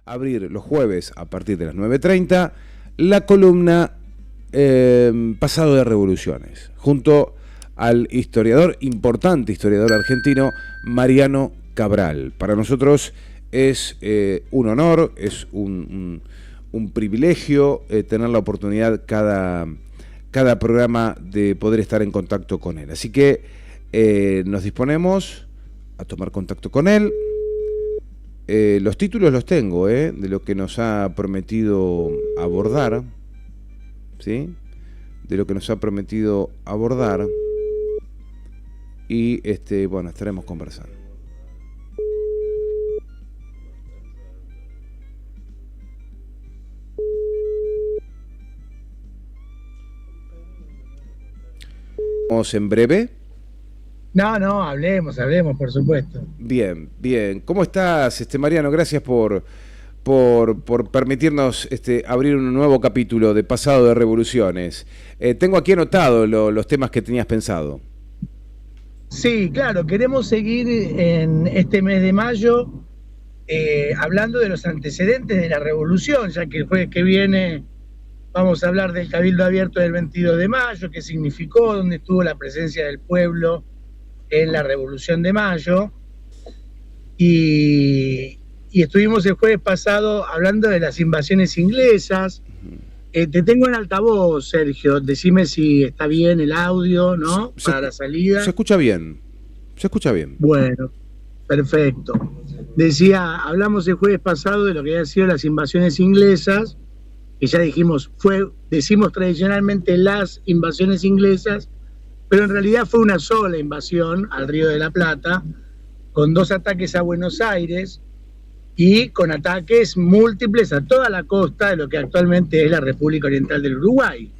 abrir los jueves a partir de las 9:30 la columna Pasado de Revoluciones, junto al importante historiador argentino, Mariano Cabral. Para nosotros es un honor, es un privilegio tener la oportunidad cada programa de poder estar en contacto con él. Así que nos disponemos a tomar contacto con él. Los títulos los tengo, de lo que nos ha prometido abordar, ¿sí? De lo que nos ha prometido abordar. Y bueno, estaremos conversando. ¿Vamos en breve? No, hablemos, por supuesto. Bien. ¿Cómo estás, Mariano? Gracias por permitirnos abrir un nuevo capítulo de Pasado de Revoluciones. Tengo aquí anotado los temas que tenías pensado. Sí, claro, queremos seguir en este mes de mayo hablando de los antecedentes de la revolución, ya que el jueves que viene vamos a hablar del Cabildo Abierto del 22 de mayo, qué significó, dónde estuvo la presencia del pueblo en la Revolución de Mayo, y estuvimos el jueves pasado hablando de las invasiones inglesas. Te tengo en altavoz, Sergio, decime si está bien el audio, ¿no? Para la salida. Se escucha bien. Bueno, perfecto. Decía, hablamos el jueves pasado de lo que habían sido las invasiones inglesas, que ya dijimos, decimos tradicionalmente las invasiones inglesas, pero en realidad fue una sola invasión al Río de la Plata, con 2 ataques a Buenos Aires y con ataques múltiples a toda la costa de lo que actualmente es la República Oriental del Uruguay.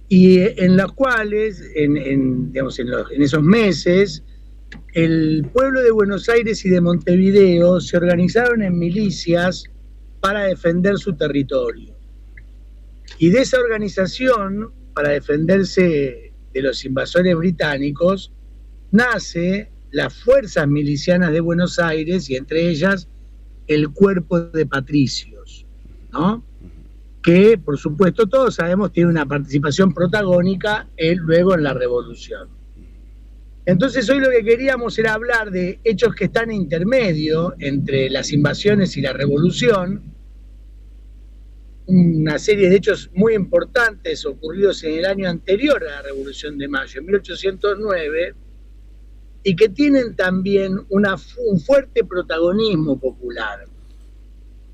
Y en los cuales, en esos meses, el pueblo de Buenos Aires y de Montevideo se organizaron en milicias para defender su territorio. Y de esa organización, para defenderse de los invasores británicos, nace las fuerzas milicianas de Buenos Aires, y entre ellas el Cuerpo de Patricios, ¿no? Que, por supuesto, todos sabemos, tiene una participación protagónica luego en la Revolución. Entonces hoy lo que queríamos era hablar de hechos que están en intermedio entre las invasiones y la Revolución, una serie de hechos muy importantes ocurridos en el año anterior a la Revolución de Mayo, en 1809, y que tienen también un fuerte protagonismo popular.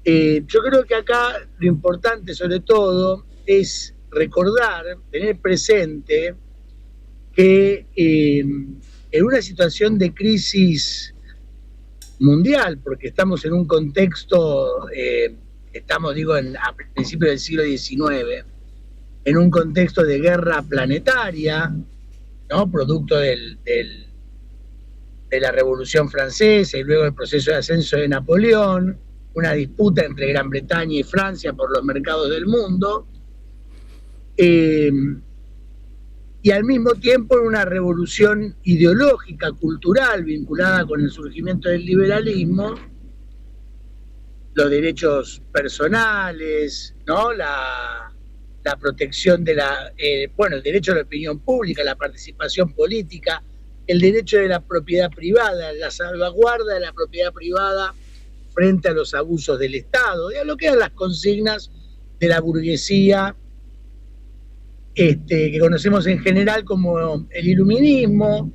Yo creo que acá lo importante sobre todo es recordar, tener presente que en una situación de crisis mundial, porque estamos en un contexto, a principios del siglo XIX, en un contexto de guerra planetaria, ¿no? Producto de la Revolución Francesa y luego el proceso de ascenso de Napoleón, una disputa entre Gran Bretaña y Francia por los mercados del mundo, y al mismo tiempo en una revolución ideológica, cultural, vinculada con el surgimiento del liberalismo, los derechos personales, ¿no? La protección de el derecho a la opinión pública, la participación política, el derecho de la propiedad privada, la salvaguarda de la propiedad privada frente a los abusos del Estado, a lo que eran las consignas de la burguesía, que conocemos en general como el iluminismo,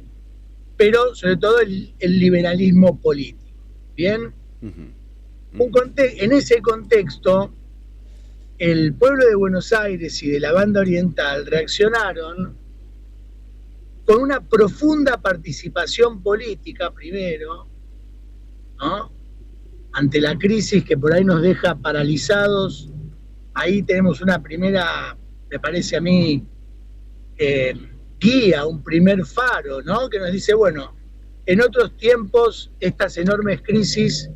pero sobre todo el liberalismo político. ¿Bien? En ese contexto, el pueblo de Buenos Aires y de la Banda Oriental reaccionaron con una profunda participación política primero, ¿no? Ante la crisis que por ahí nos deja paralizados. Ahí tenemos una primera, me parece a mí, guía, un primer faro, ¿no? Que nos dice, bueno, en otros tiempos estas enormes crisis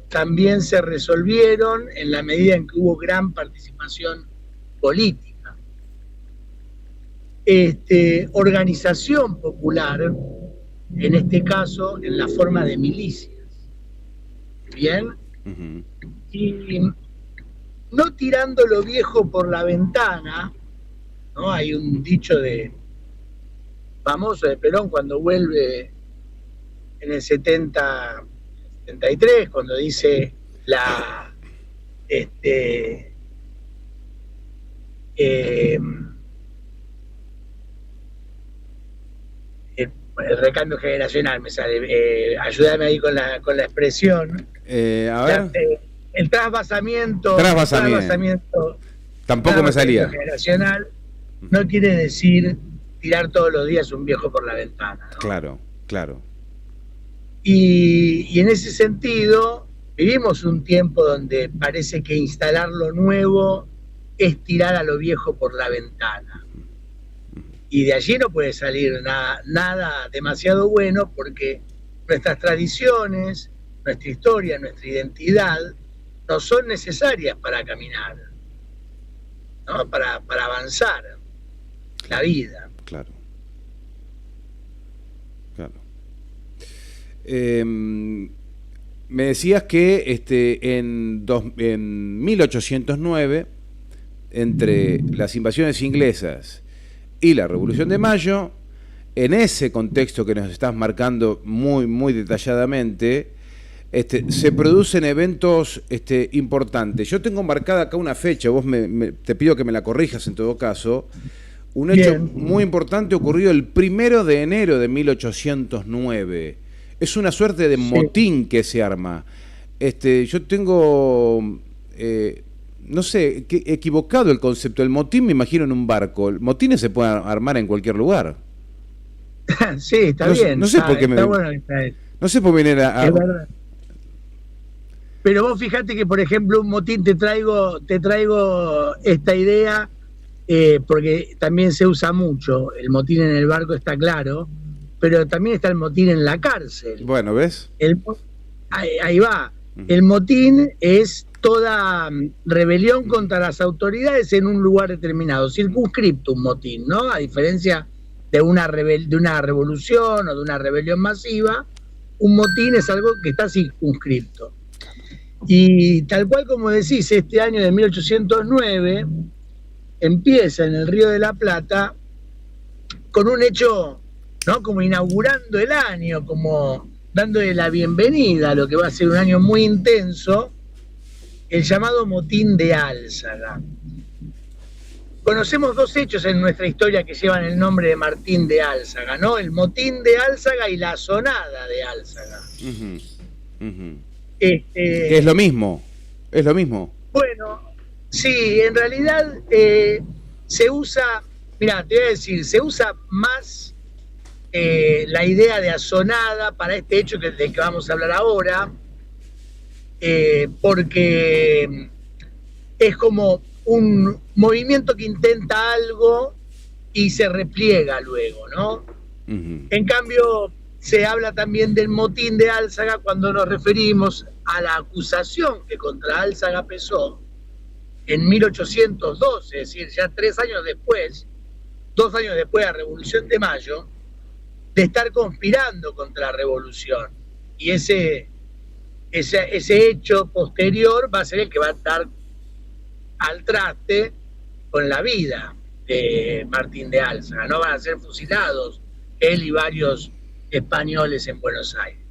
también se resolvieron en la medida en que hubo gran participación política. Organización popular, en este caso en la forma de milicias. Bien. Y no tirando lo viejo por la ventana, ¿no? Hay un dicho famoso de Perón cuando vuelve en el 73, cuando dice el recambio generacional, me sale, ayúdame ahí con la expresión. A ver. El trasvasamiento. Tampoco me salía. Generacional no quiere decir tirar todos los días un viejo por la ventana, ¿no? Claro. Y en ese sentido, vivimos un tiempo donde parece que instalar lo nuevo es tirar a lo viejo por la ventana. Y de allí no puede salir nada demasiado bueno, porque nuestras tradiciones, nuestra historia, nuestra identidad no son necesarias para caminar, ¿no? Para avanzar la vida. Claro. Me decías que en 1809, entre las invasiones inglesas y la Revolución de Mayo, en ese contexto que nos estás marcando muy, muy detalladamente, se producen eventos importantes. Yo tengo marcada acá una fecha, vos te pido que me la corrijas en todo caso. Un hecho muy importante ocurrió el 1 de enero de 1809. Es una suerte de motín que se arma. Yo tengo, no sé, equivocado el concepto. El motín me imagino en un barco. El motín se puede armar en cualquier lugar. Sí, está bien. No sé por qué no sé por qué viene a... Es verdad. Pero vos fíjate que, por ejemplo, un motín, te traigo esta idea, porque también se usa mucho. El motín en el barco está claro, pero también está el motín en la cárcel. Bueno, ¿ves? Ahí va. El motín es toda rebelión contra las autoridades en un lugar determinado, circunscripto un motín, ¿no? A diferencia de una revolución o de una rebelión masiva, un motín es algo que está circunscripto. Y tal cual como decís, este año de 1809 empieza en el Río de la Plata con un hecho, ¿no? Como inaugurando el año, como dándole la bienvenida a lo que va a ser un año muy intenso, el llamado motín de Álzaga. Conocemos dos hechos en nuestra historia que llevan el nombre de Martín de Álzaga, ¿no? El motín de Álzaga y la sonada de Álzaga. Es lo mismo. Bueno, sí, en realidad se usa, mirá, te voy a decir, se usa más la idea de asonada para este hecho del que vamos a hablar ahora, porque es como un movimiento que intenta algo y se repliega luego, ¿no? En cambio, se habla también del motín de Álzaga cuando nos referimos a la acusación que contra Álzaga pesó en 1812, es decir, ya 2 años después de la Revolución de Mayo, de estar conspirando contra la revolución. Y ese hecho posterior va a ser el que va a estar al traste con la vida de Martín de Álzaga. No van a ser fusilados él y varios españoles en Buenos Aires.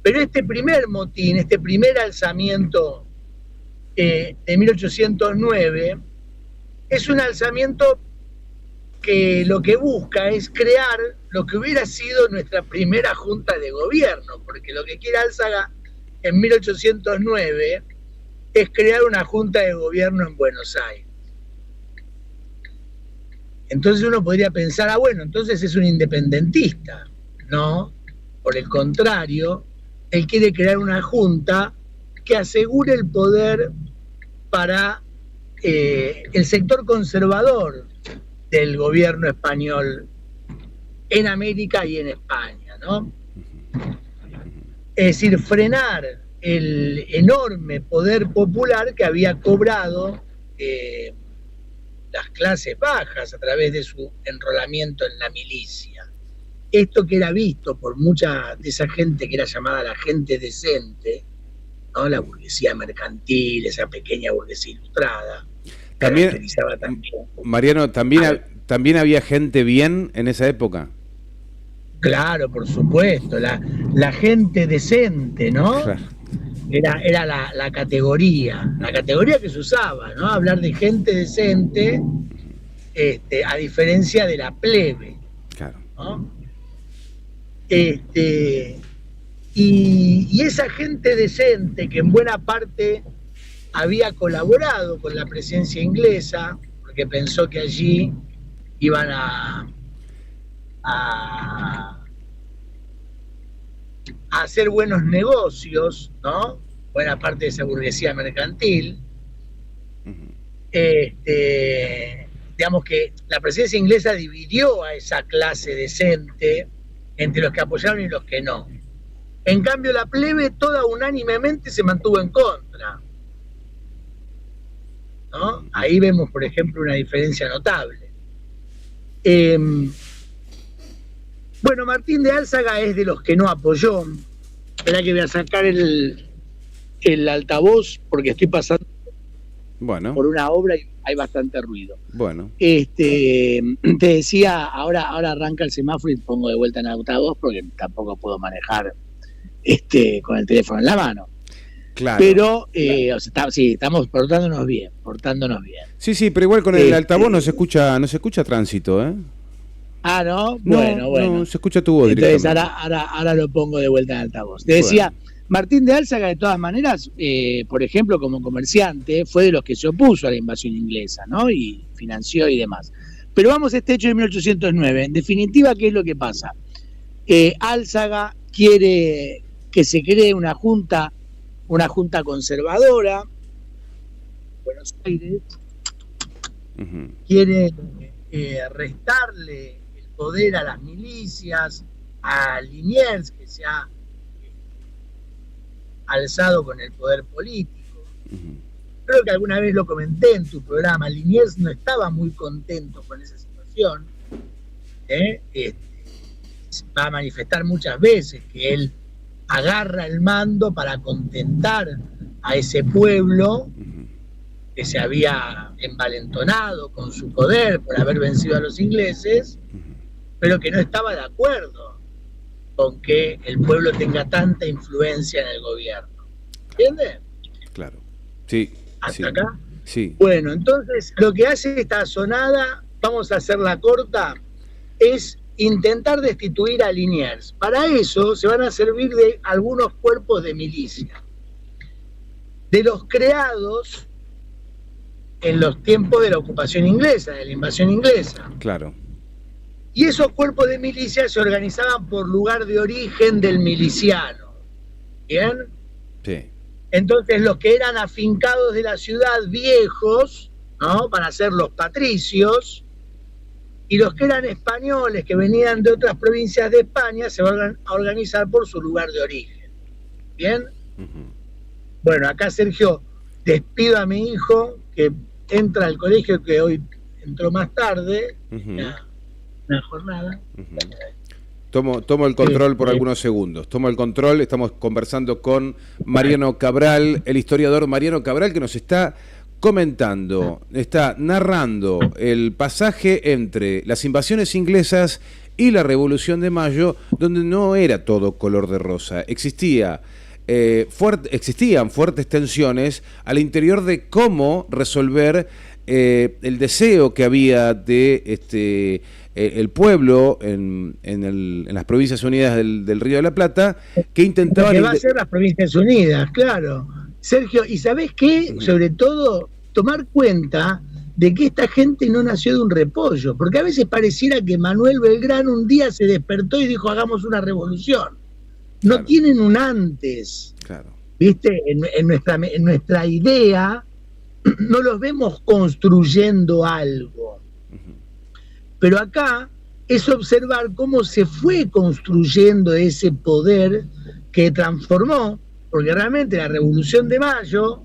Pero este primer motín, este primer alzamiento de 1809, es un alzamiento que lo que busca es crear lo que hubiera sido nuestra primera junta de gobierno, porque lo que quiere Álzaga en 1809 es crear una junta de gobierno en Buenos Aires. Entonces uno podría pensar, bueno, entonces es un independentista. No, por el contrario, él quiere crear una junta que asegure el poder para el sector conservador del gobierno español en América y en España, ¿no? Es decir, frenar el enorme poder popular que había cobrado las clases bajas a través de su enrolamiento en la milicia. Esto que era visto por mucha de esa gente que era llamada la gente decente, ¿no? La burguesía mercantil, esa pequeña burguesía ilustrada. También, Mariano, también había gente bien en esa época. Claro, por supuesto, la gente decente, ¿no? Claro. Era la categoría que se usaba, ¿no? Hablar de gente decente, a diferencia de la plebe. Claro. ¿No? Y esa gente decente que en buena parte había colaborado con la presencia inglesa, porque pensó que allí iban a hacer buenos negocios, ¿no? Buena parte de esa burguesía mercantil. Digamos que la presencia inglesa dividió a esa clase decente entre los que apoyaron y los que no. En cambio, la plebe toda unánimemente se mantuvo en contra, ¿no? Ahí vemos, por ejemplo, una diferencia notable. Bueno, Martín de Álzaga es de los que no apoyó. Espera que voy a sacar el altavoz porque estoy pasando por una obra y hay bastante ruido. Bueno. Te decía, ahora arranca el semáforo y pongo de vuelta en altavoz porque tampoco puedo manejar con el teléfono en la mano. Claro. Pero sí, estamos portándonos bien. Sí, pero igual con el altavoz no se escucha tránsito, ¿eh? Ah, ¿no? Bueno. No, se escucha tu voz. Entonces ahora lo pongo de vuelta en altavoz. Te decía, Martín de Álzaga, de todas maneras, por ejemplo, como comerciante, fue de los que se opuso a la invasión inglesa, ¿no? Y financió y demás. Pero vamos a este hecho de 1809. En definitiva, ¿qué es lo que pasa? Álzaga quiere que se cree una junta conservadora en Buenos Aires. Quiere restarle el poder a las milicias, a Liniers, que se ha alzado con el poder político. Creo que alguna vez lo comenté en tu programa. Liniers no estaba muy contento con esa situación. Va a manifestar muchas veces que él agarra el mando para contentar a ese pueblo que se había envalentonado con su poder por haber vencido a los ingleses, pero que no estaba de acuerdo con que el pueblo tenga tanta influencia en el gobierno. ¿Entiendes? Claro. Sí. ¿Hasta acá? Sí. Bueno, entonces lo que hace esta sonada, vamos a hacerla corta, es intentar destituir a Liniers. Para eso se van a servir de algunos cuerpos de milicia, de los creados en los tiempos de la ocupación inglesa, de la invasión inglesa. Claro. Y esos cuerpos de milicia se organizaban por lugar de origen del miliciano. ¿Bien? Sí. Entonces los que eran afincados de la ciudad, viejos, ¿no?, van a ser los patricios, y los que eran españoles, que venían de otras provincias de España, se van a organizar por su lugar de origen. ¿Bien? Bueno, acá, Sergio, despido a mi hijo, que entra al colegio, que hoy entró más tarde, una jornada. Tomo el control por algunos segundos. Tomo el control, estamos conversando con Mariano Cabral, el historiador Mariano Cabral, que nos está comentando, está narrando el pasaje entre las invasiones inglesas y la Revolución de Mayo, donde no era todo color de rosa. Existían fuertes tensiones al interior de cómo resolver el deseo que había de el pueblo en las Provincias Unidas del Río de la Plata, que intentaban... Que va a ser las Provincias Unidas, claro. Sergio, ¿y sabés qué? Sobre todo, tomar cuenta de que esta gente no nació de un repollo, porque a veces pareciera que Manuel Belgrano un día se despertó y dijo, hagamos una revolución. No claro. Tienen un antes. Claro. ¿Viste? En nuestra idea no los vemos construyendo algo. Pero acá es observar cómo se fue construyendo ese poder que transformó, porque realmente la Revolución de Mayo,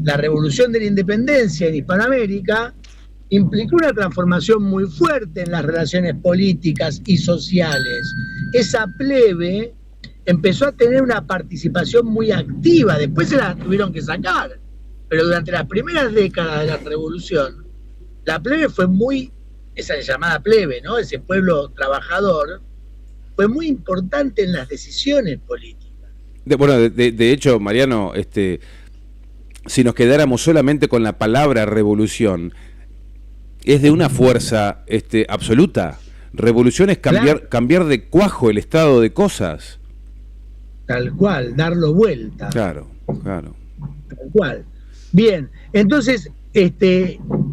la Revolución de la Independencia en Hispanoamérica, implicó una transformación muy fuerte en las relaciones políticas y sociales. Esa plebe empezó a tener una participación muy activa, después se la tuvieron que sacar, pero durante las primeras décadas de la revolución, la plebe fue muy, esa llamada plebe, ¿no? Ese pueblo trabajador, fue muy importante en las decisiones políticas. De hecho, Mariano, si nos quedáramos solamente con la palabra revolución, es de una fuerza absoluta. Revolución es cambiar de cuajo el estado de cosas. Tal cual, darlo vuelta. Claro, claro. Tal cual. Bien, entonces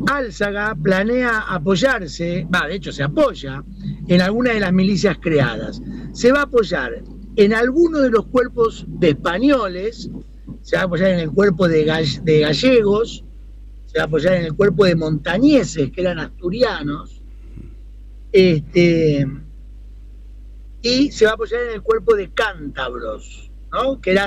Álzaga planea apoyarse, de hecho se apoya en alguna de las milicias creadas. Se va a apoyar en alguno de los cuerpos de españoles, se va a apoyar en el cuerpo de gallegos, se va a apoyar en el cuerpo de montañeses, que eran asturianos, y se va a apoyar en el cuerpo de cántabros, ¿no? Que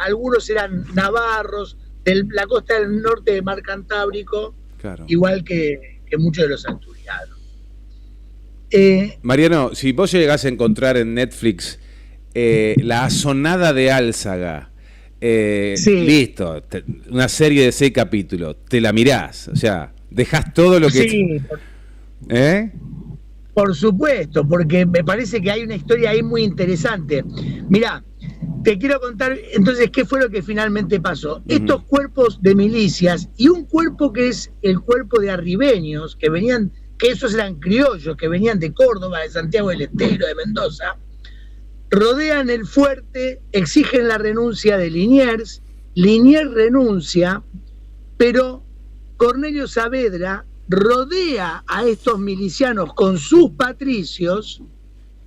algunos eran navarros, de la costa del norte del mar Cantábrico, claro, igual que muchos de los asturianos. Mariano, si vos llegás a encontrar en Netflix La Asonada de Álzaga, sí, listo, una serie de 6 capítulos, te la mirás, o sea, dejás todo lo que... Sí, por supuesto, porque me parece que hay una historia ahí muy interesante. Mirá, te quiero contar entonces qué fue lo que finalmente pasó. Estos cuerpos de milicias y un cuerpo que es el cuerpo de arribeños, que esos eran criollos, que venían de Córdoba, de Santiago del Estero, de Mendoza, rodean el fuerte, exigen la renuncia de Liniers. Liniers renuncia, pero Cornelio Saavedra rodea a estos milicianos con sus patricios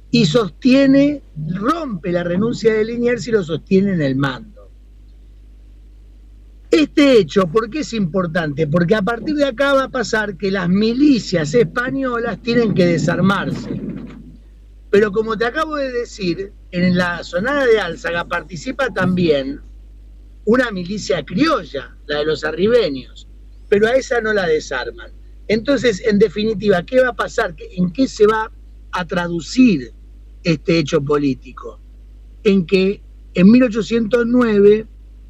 y rompe la renuncia de Liniers y lo sostiene en el mando. Este hecho, ¿por qué es importante? Porque a partir de acá va a pasar que las milicias españolas tienen que desarmarse. Pero como te acabo de decir, en la Asonada de Álzaga participa también una milicia criolla, la de los arribeños, pero a esa no la desarman. Entonces, en definitiva, ¿qué va a pasar? ¿En qué se va a traducir este hecho político? En que en 1809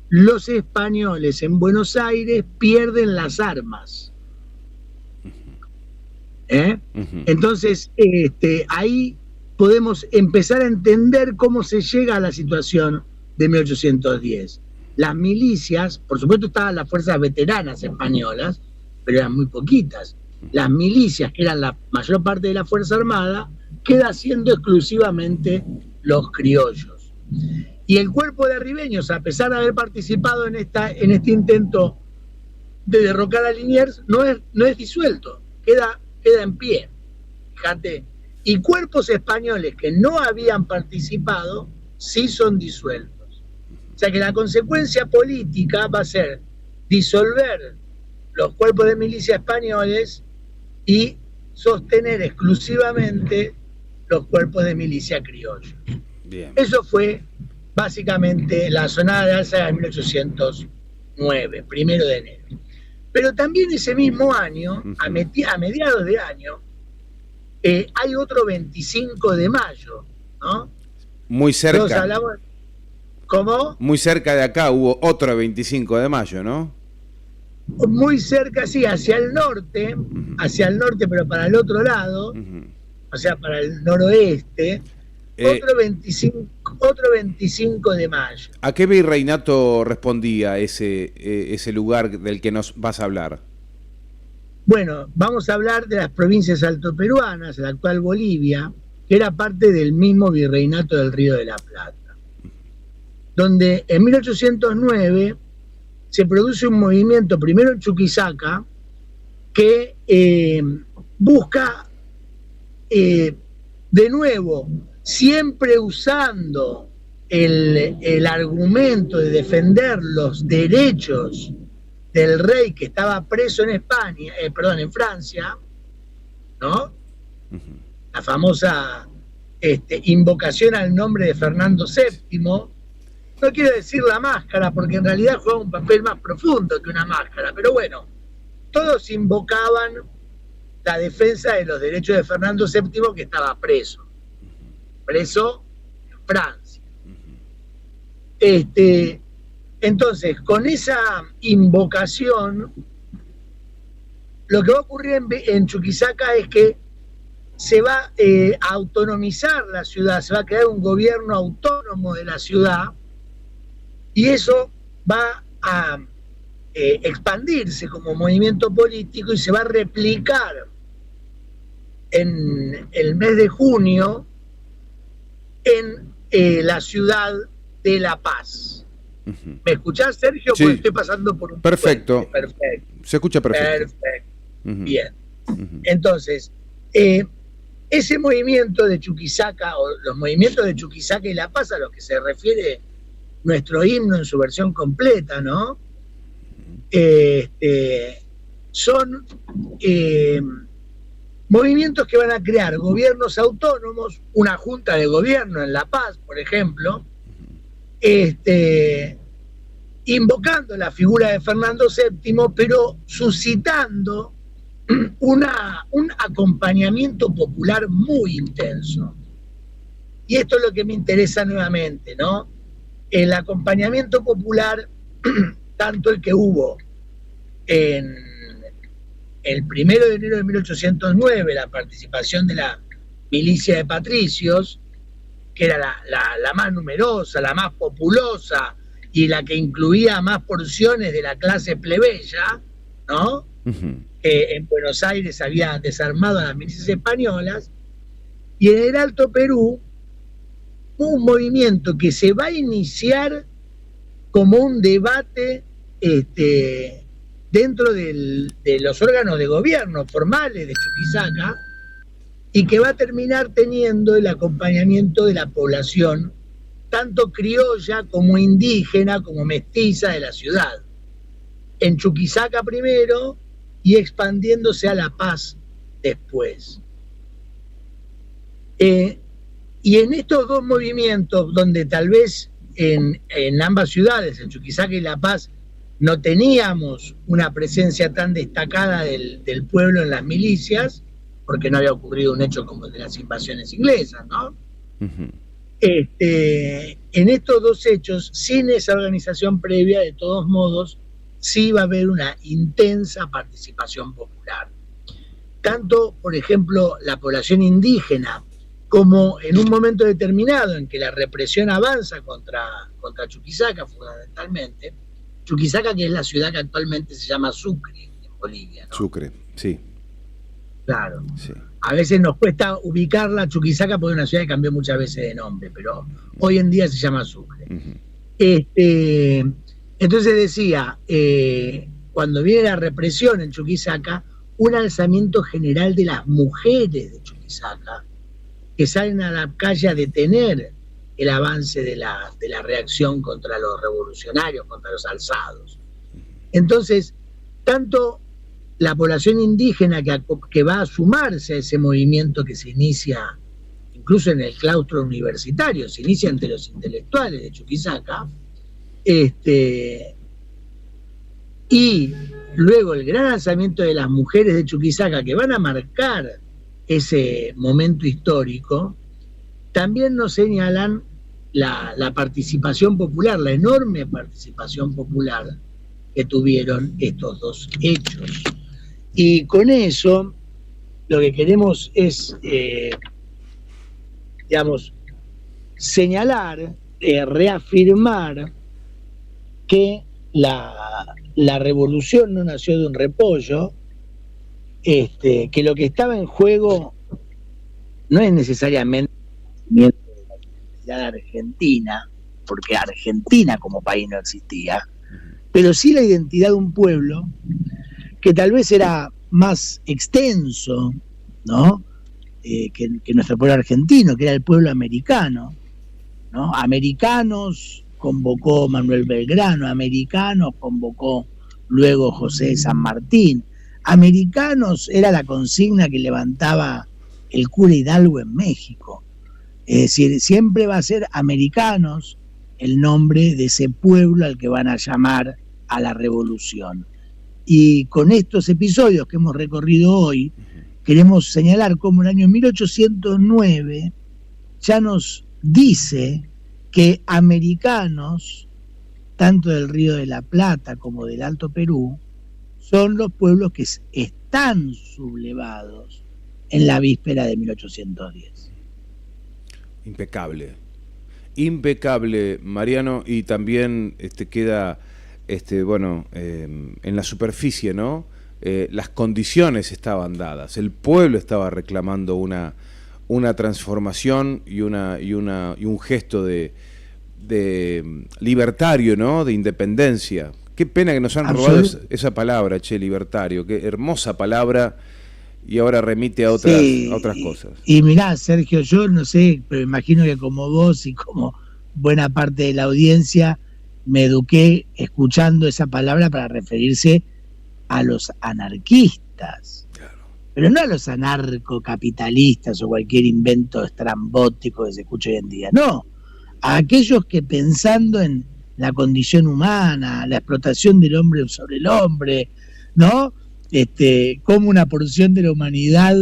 los españoles en Buenos Aires pierden las armas. Entonces, ahí podemos empezar a entender cómo se llega a la situación de 1810. Las milicias, por supuesto estaban las fuerzas veteranas españolas, pero eran muy poquitas. Las milicias, que eran la mayor parte de la Fuerza Armada, queda siendo exclusivamente los criollos. Y el cuerpo de arribeños, a pesar de haber participado en este intento de derrocar a Liniers, no es disuelto, queda en pie. Fíjate. Y cuerpos españoles que no habían participado sí son disueltos. O sea que la consecuencia política va a ser disolver los cuerpos de milicia españoles y sostener exclusivamente los cuerpos de milicia criollos. Bien. Eso fue básicamente la Asonada de Álzaga de 1809, 1 de enero. Pero también ese mismo año, a mediados de año, hay otro 25 de mayo, ¿no? Muy cerca. Todos hablamos, ¿cómo? Muy cerca de acá hubo otro 25 de mayo, ¿no? Muy cerca, sí, hacia el norte, pero para el otro lado, o sea, para el noroeste, otro 25 de mayo. ¿A qué virreinato respondía ese lugar del que nos vas a hablar? Bueno, vamos a hablar de las provincias altoperuanas, la actual Bolivia, que era parte del mismo virreinato del Río de la Plata, donde en 1809 se produce un movimiento, primero en Chuquisaca, que busca, de nuevo, siempre usando el argumento de defender los derechos del rey que estaba preso en en Francia, ¿no? La famosa invocación al nombre de Fernando VII. No quiero decir la máscara, porque en realidad juega un papel más profundo que una máscara, pero bueno, todos invocaban la defensa de los derechos de Fernando VII, que estaba preso. preso en Francia. Entonces, con esa invocación, lo que va a ocurrir en Chuquisaca es que se va a autonomizar la ciudad, se va a crear un gobierno autónomo de la ciudad, y eso va a expandirse como movimiento político y se va a replicar en el mes de junio en la ciudad de La Paz. ¿Me escuchás, Sergio? Sí. Porque estoy pasando por un Perfecto. puente. Perfecto. Se escucha perfecto. Bien. Entonces, ese movimiento de Chuquisaca, o los movimientos de Chuquisaca y La Paz, a los que se refiere nuestro himno en su versión completa, ¿no? Son movimientos que van a crear gobiernos autónomos, una junta de gobierno en La Paz, por ejemplo, invocando la figura de Fernando VII, pero suscitando un acompañamiento popular muy intenso. Y esto es lo que me interesa nuevamente, ¿no? El acompañamiento popular, tanto el que hubo en el 1 de enero de 1809, la participación de la milicia de patricios, que era la más numerosa, la más populosa y la que incluía más porciones de la clase plebeya, ¿no? Que en Buenos Aires había desarmado a las milicias españolas, y en el Alto Perú un movimiento que se va a iniciar como un debate dentro de los órganos de gobierno formales de Chuquisaca, y que va a terminar teniendo el acompañamiento de la población, tanto criolla como indígena, como mestiza de la ciudad. En Chuquisaca primero y expandiéndose a La Paz después. Y en estos dos movimientos, donde tal vez en ambas ciudades, en Chuquisaca y La Paz, no teníamos una presencia tan destacada del pueblo en las milicias, porque no había ocurrido un hecho como el de las invasiones inglesas, ¿no? En estos dos hechos, sin esa organización previa, de todos modos, sí va a haber una intensa participación popular. Tanto, por ejemplo, la población indígena, como en un momento determinado en que la represión avanza contra Chuquisaca, fundamentalmente. Chuquisaca, que es la ciudad que actualmente se llama Sucre, en Bolivia, ¿no? Sucre, sí. Claro. Sí. A veces nos cuesta ubicarla, Chuquisaca, porque es una ciudad que cambió muchas veces de nombre, pero hoy en día se llama Sucre. Entonces decía, cuando viene la represión en Chuquisaca, un alzamiento general de las mujeres de Chuquisaca, que salen a la calle a detener el avance de la reacción contra los revolucionarios, contra los alzados. Entonces, tanto la población indígena que va a sumarse a ese movimiento que se inicia incluso en el claustro universitario, se inicia entre los intelectuales de Chuquisaca, y luego el gran lanzamiento de las mujeres de Chuquisaca, que van a marcar ese momento histórico, también nos señalan la participación popular, la enorme participación popular que tuvieron estos dos hechos. Y con eso lo que queremos es, señalar, reafirmar que la revolución no nació de un repollo, que lo que estaba en juego no es necesariamente la identidad argentina, porque Argentina como país no existía, pero sí la identidad de un pueblo que tal vez era más extenso, ¿no? Que nuestro pueblo argentino, que era el pueblo americano, ¿no? Americanos convocó Manuel Belgrano, americanos convocó luego José de San Martín, americanos era la consigna que levantaba el cura Hidalgo en México. Es decir, siempre va a ser americanos el nombre de ese pueblo al que van a llamar a la revolución. Y con estos episodios que hemos recorrido hoy, queremos señalar cómo en el año 1809 ya nos dice que americanos, tanto del Río de la Plata como del Alto Perú, son los pueblos que están sublevados en la víspera de 1810. Impecable. Impecable, Mariano, y también queda, en la superficie, ¿no? Las condiciones estaban dadas, el pueblo estaba reclamando una transformación y un gesto de libertario, ¿no? De independencia. Qué pena que nos han robado esa palabra, libertario, qué hermosa palabra, y ahora remite a otras cosas. Y mirá, Sergio, yo no sé, pero imagino que como vos y como buena parte de la audiencia, me eduqué escuchando esa palabra para referirse a los anarquistas, claro, pero no a los anarcocapitalistas o cualquier invento estrambótico que se escucha hoy en día, no, a aquellos que pensando en la condición humana, la explotación del hombre sobre el hombre, ¿no? Cómo una porción de la humanidad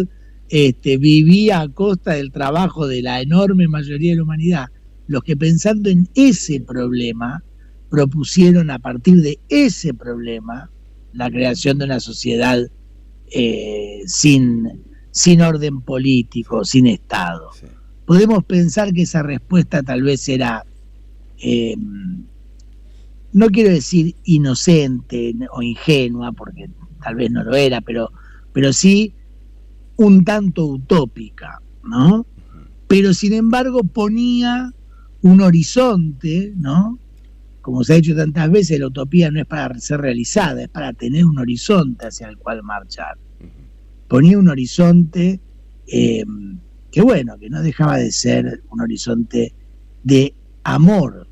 vivía a costa del trabajo de la enorme mayoría de la humanidad, los que pensando en ese problema propusieron a partir de ese problema la creación de una sociedad sin orden político, sin Estado. Sí. Podemos pensar que esa respuesta tal vez era, no quiero decir inocente o ingenua, porque tal vez no lo era, pero sí un tanto utópica, ¿no? Pero sin embargo ponía un horizonte, ¿no? Como se ha dicho tantas veces, la utopía no es para ser realizada, es para tener un horizonte hacia el cual marchar. Ponía un horizonte que no dejaba de ser un horizonte de amor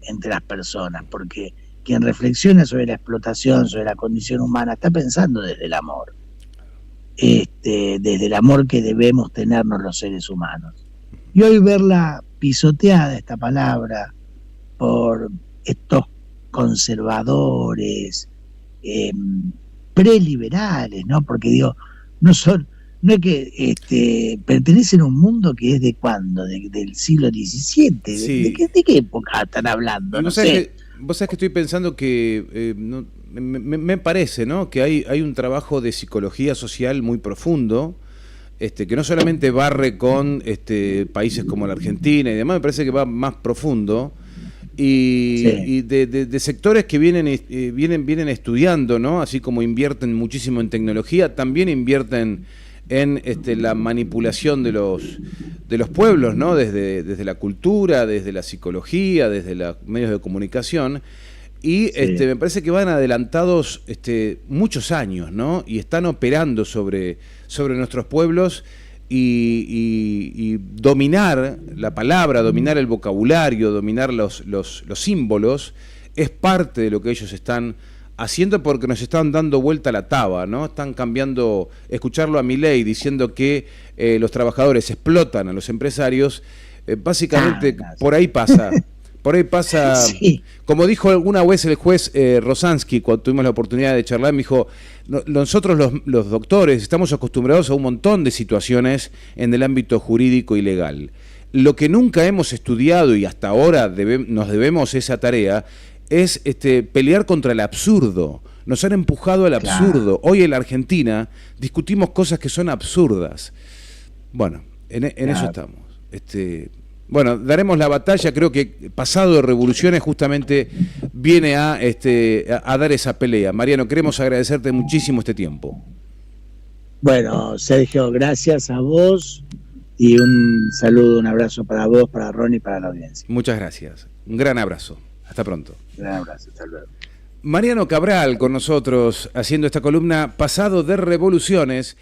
entre las personas, porque quien reflexiona sobre la explotación, sobre la condición humana, está pensando desde el amor, desde el amor que debemos tenernos los seres humanos. Y hoy verla pisoteada, esta palabra, por estos conservadores, preliberales, ¿no? Porque digo, no es que pertenecen a un mundo que es de ¿cuándo? Del siglo XVII. Sí. ¿De qué época están hablando? No sé. Vos sabés que estoy pensando que me parece, ¿no? Que hay un trabajo de psicología social muy profundo, que no solamente barre con países como la Argentina y demás, me parece que va más profundo. Y de sectores que vienen estudiando, ¿no? Así como invierten muchísimo en tecnología, también invierten en la manipulación de los pueblos, ¿no? Desde la cultura, desde la psicología, desde los medios de comunicación. Y me parece que van adelantados muchos años, ¿no? Y están operando sobre nuestros pueblos. Y dominar la palabra, dominar el vocabulario, dominar los símbolos, es parte de lo que ellos están haciendo, porque nos están dando vuelta a la taba, ¿no? Están cambiando, escucharlo a Milei diciendo que los trabajadores explotan a los empresarios, básicamente por ahí pasa. Por ahí pasa, sí. Como dijo alguna vez el juez Rosansky, cuando tuvimos la oportunidad de charlar, me dijo, nosotros los doctores estamos acostumbrados a un montón de situaciones en el ámbito jurídico y legal. Lo que nunca hemos estudiado y hasta ahora nos debemos esa tarea es pelear contra el absurdo. Nos han empujado al absurdo. Claro. Hoy en la Argentina discutimos cosas que son absurdas. Bueno, en eso estamos. Bueno, daremos la batalla, creo que pasado de revoluciones justamente viene a dar esa pelea. Mariano, queremos agradecerte muchísimo este tiempo. Bueno, Sergio, gracias a vos y un saludo, un abrazo para vos, para Ronnie y para la audiencia. Muchas gracias. Un gran abrazo. Hasta pronto. Un gran abrazo, hasta luego. Mariano Cabral con nosotros haciendo esta columna Pasado de Revoluciones.